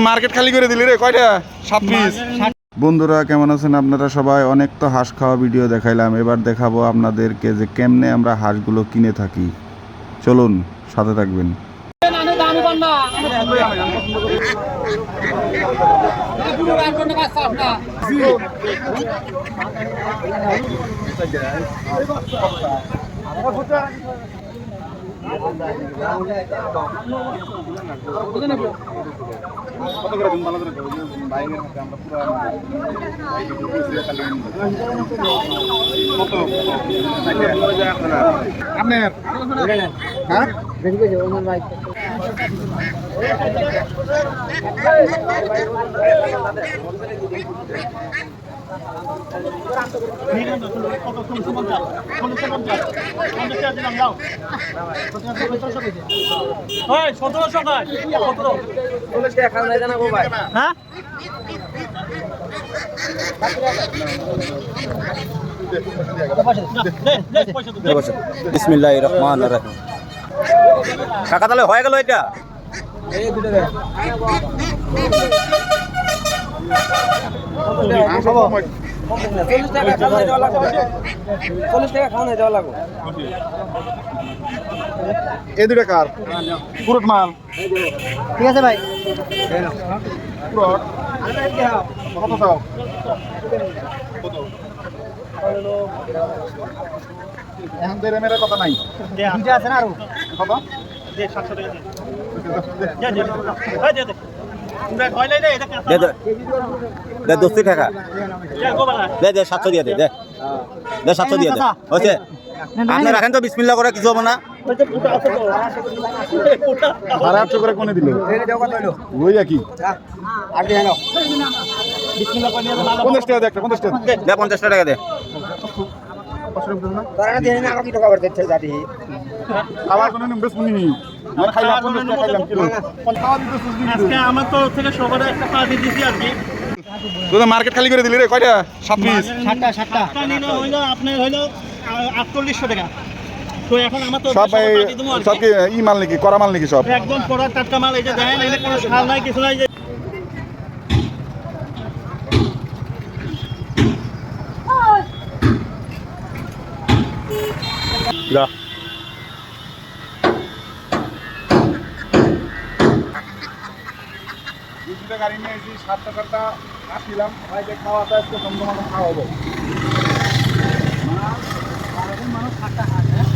Market খালি করে দিলি রে কয়টা 7 পিস। বন্ধুরা কেমন আছেন আপনারা সবাই? অনেক তো হাঁস খাওয়া ভিডিও দেখাইলাম, এবার দেখাবো আপনাদেরকে যে কেমনে আমরা হাঁসগুলো কিনে থাকি। চলুন সাথে থাকবেন। বিসমিল্লাহির রহমানির রহিম। কাকা তাহলে হয়ে গেল এটা। এই দুটো কার পুরোট মাল? ঠিক আছে ভাই। পুরোট কত দাও? এখন দেড় মেরে কথা নাই, দুইটা আছে না আরো? কত? দে 200 টাকা দে, 700 দিয়ে দে, 700 দিয়ে দে। হয়েছে? আপনি রাখেন তো, বিসমিল্লাহ করে কিছু হবে না। সাড়ে 800 করে কোনে দিল ওই একই। 50 টাকা দে, একটা 50 টাকা দে 50 টাকা দে। খাবার কোনো বেশ মুনি খাইলাম 50 টাকা খাইলাম কিলো। আজকে আমার তরফ থেকে সবার একটা পার্টি দিছি আর কি। তোদের মার্কেট খালি করে দিলি রে কয়টা? 7 পিস। 7টা নিলে হইলো আপনার হইলো 4800 টাকা। তো এখন আমার তো সব সব কি ই মাল নাকি, করা মাল নাকি সব? একদম পড়া টাটকা মাল। এই যে দেখেন, এই যে কোনো শাল নাই, কিছু নাই। যে দুটো গাড়ি নিয়ে এসেছি, 7 টাকাটা আসছিলাম ভাই, যে খাওয়াটা একটু জমজমাট খাওয়াবো। মানুষ 7টা হাঁস। হ্যাঁ